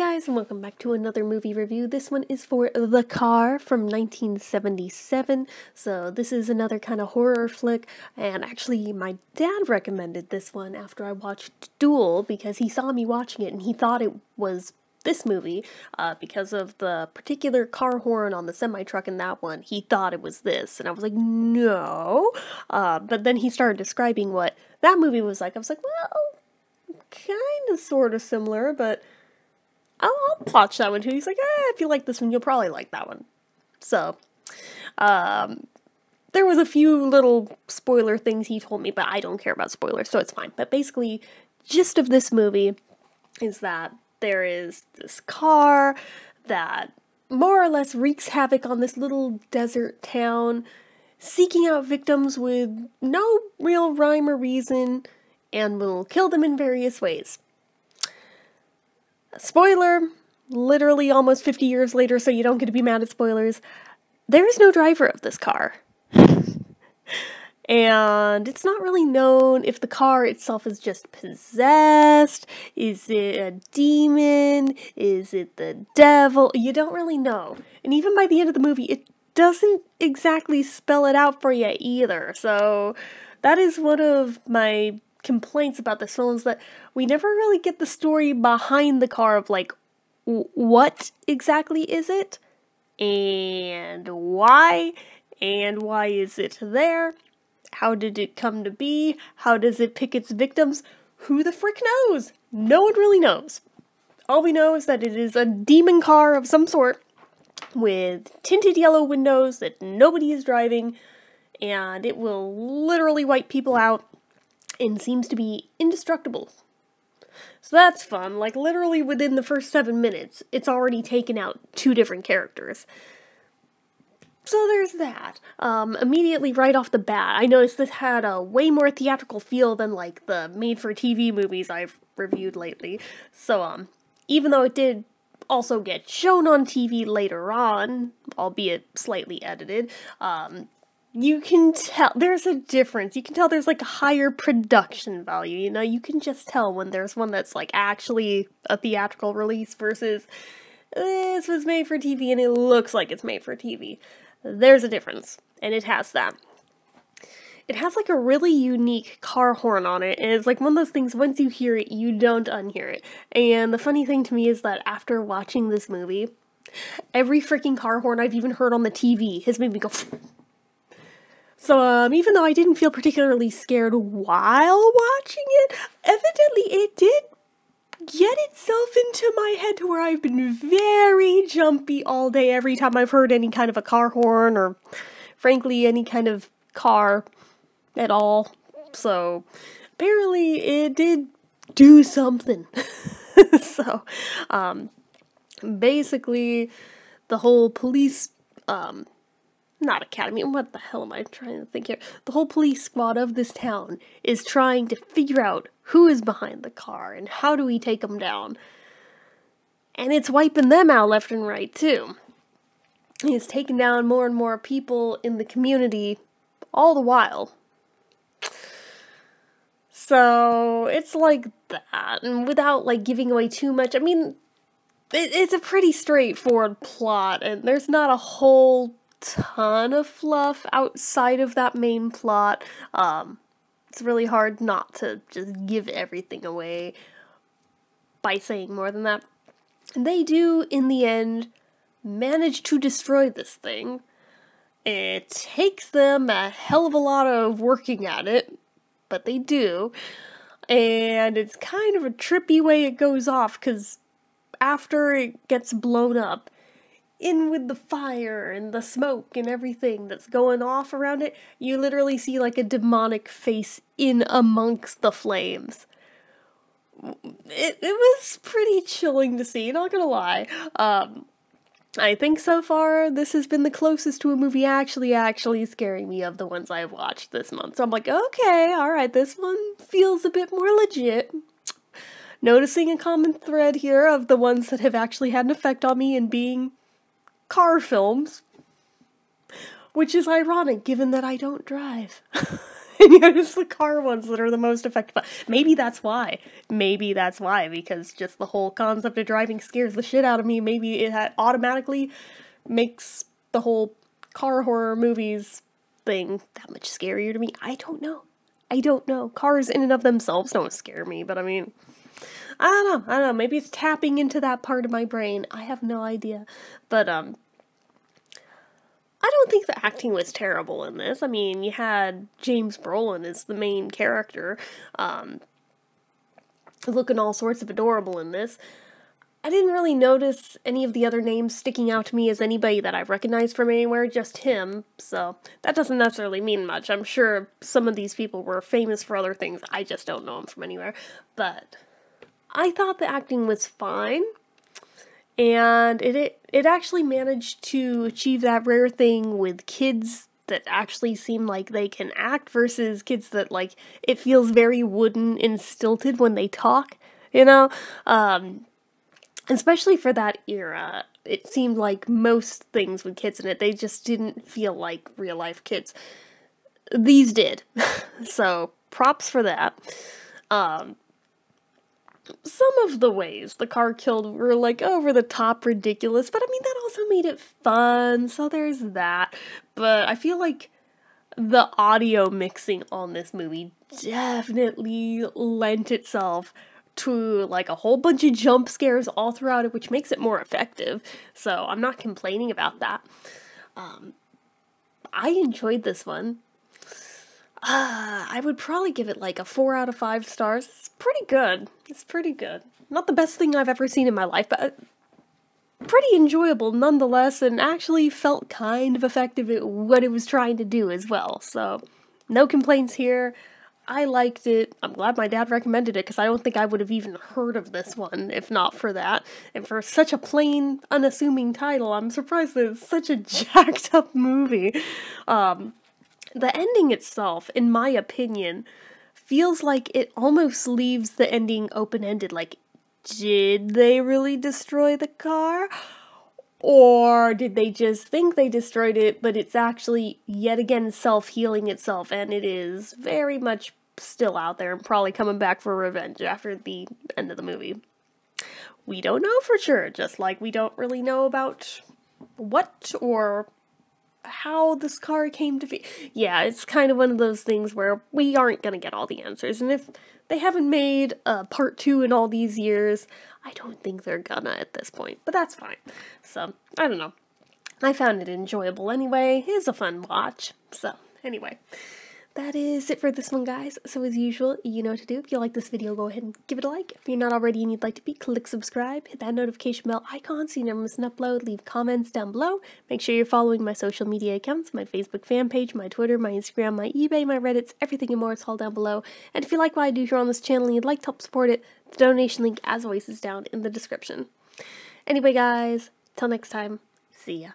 guys, and welcome back to another movie review. This one is for The Car from 1977. So this is another kind of horror flick, and actually my dad recommended this one after I watched Duel because he saw me watching it and he thought it was this movie because of the particular car horn on the semi-truck in that one. He thought it was this, and I was like, no. But then he started describing what that movie was like. I was like, well, kind of sort of similar, but I'll watch that one too. He's like, if you like this one, you'll probably like that one. So, there was a few little spoiler things he told me, but I don't care about spoilers, so it's fine. But basically, gist of this movie is that there is this car that more or less wreaks havoc on this little desert town, seeking out victims with no real rhyme or reason, and will kill them in various ways. Spoiler, literally almost 50 years later, so you don't get to be mad at spoilers, there is no driver of this car. And it's not really known if the car itself is just possessed, is it a demon, is it the devil, you don't really know. And even by the end of the movie, it doesn't exactly spell it out for you either, so that is one of my complaints about this film, is that we never really get the story behind the car of like, what exactly is it, and why is it there, how did it come to be, how does it pick its victims, who the frick knows? No one really knows. All we know is that it is a demon car of some sort, with tinted yellow windows that nobody is driving, and it will literally wipe people out, and seems to be indestructible. So that's fun. Like, literally within the first 7 minutes, it's already taken out 2 different characters. So there's that. Immediately right off the bat, I noticed this had a way more theatrical feel than, like, the made-for-TV movies I've reviewed lately. So, even though it did also get shown on TV later on, albeit slightly edited, you can tell there's a difference. You can tell there's like a higher production value, you know? You can just tell when there's one that's like actually a theatrical release versus this was made for TV and it looks like it's made for TV. There's a difference, and it has that. It has like a really unique car horn on it, and it's like one of those things, once you hear it, you don't unhear it. And the funny thing to me is that after watching this movie, every freaking car horn I've even heard on the TV has made me go So, even though I didn't feel particularly scared while watching it, evidently it did get itself into my head to where I've been very jumpy all day every time I've heard any kind of a car horn, or frankly any kind of car at all. So, apparently it did do something. So, basically, the whole police, not academy, what the hell am I trying to think here? The whole police squad of this town is trying to figure out who is behind the car and how do we take them down. And it's wiping them out left and right, too. It's taking down more and more people in the community all the while. So, it's like that, and without, like, giving away too much, I mean, it's a pretty straightforward plot, and there's not a whole ton of fluff outside of that main plot. It's really hard not to just give everything away by saying more than that. And they do, in the end, manage to destroy this thing. It takes them a hell of a lot of working at it, but they do. And it's kind of a trippy way it goes off, because after it gets blown up, in with the fire and the smoke and everything that's going off around it, you literally see like a demonic face in amongst the flames. It was pretty chilling to see, not gonna lie. I think so far this has been the closest to a movie actually scaring me of the ones I've watched this month. So I'm like, okay, alright, this one feels a bit more legit. Noticing a common thread here of the ones that have actually had an effect on me and being car films, which is ironic given that I don't drive. It's the car ones that are the most effective. Maybe that's why. Maybe that's why, because just the whole concept of driving scares the shit out of me. Maybe it automatically makes the whole car horror movies thing that much scarier to me. I don't know. I don't know. Cars in and of themselves don't scare me, but I mean, I don't know. Maybe it's tapping into that part of my brain. I have no idea. But, I don't think the acting was terrible in this. I mean, you had James Brolin as the main character, looking all sorts of adorable in this. I didn't really notice any of the other names sticking out to me as anybody that I recognized from anywhere, just him, so that doesn't necessarily mean much. I'm sure some of these people were famous for other things, I just don't know them from anywhere, but I thought the acting was fine. And it actually managed to achieve that rare thing with kids that actually seem like they can act versus kids that, like, it feels very wooden and stilted when they talk, you know? Especially for that era, it seemed like most things with kids in it, they just didn't feel like real-life kids. These did. So, props for that. Some of the ways the car killed were, like, over-the-top ridiculous, but I mean, that also made it fun, so there's that. But I feel like the audio mixing on this movie definitely lent itself to, like, a whole bunch of jump scares all throughout it, which makes it more effective, so I'm not complaining about that. I enjoyed this one. I would probably give it like a 4 out of 5 stars. It's pretty good. It's pretty good. Not the best thing I've ever seen in my life, but pretty enjoyable nonetheless, and actually felt kind of effective at what it was trying to do as well. So, no complaints here. I liked it. I'm glad my dad recommended it, because I don't think I would have even heard of this one if not for that. And for such a plain, unassuming title, I'm surprised that it's such a jacked up movie. The ending itself, in my opinion, feels like it almost leaves the ending open-ended. Like, did they really destroy the car? Or did they just think they destroyed it, but it's actually, yet again, self-healing itself, and it is very much still out there and probably coming back for revenge after the end of the movie. We don't know for sure, just like we don't really know about what or how this car came to be. Yeah, it's kind of one of those things where we aren't gonna get all the answers, and if they haven't made a part 2 in all these years, I don't think they're gonna at this point, but that's fine. So, I don't know. I found it enjoyable anyway. It's a fun watch. So, anyway. That is it for this one, guys. So as usual, you know what to do. If you like this video, go ahead and give it a like. If you're not already and you'd like to be, click subscribe. Hit that notification bell icon so you never miss an upload. Leave comments down below. Make sure you're following my social media accounts, my Facebook fan page, my Twitter, my Instagram, my eBay, my Reddits, everything and more is all down below. And if you like what I do here on this channel and you'd like to help support it, the donation link, as always, is down in the description. Anyway, guys, till next time, see ya.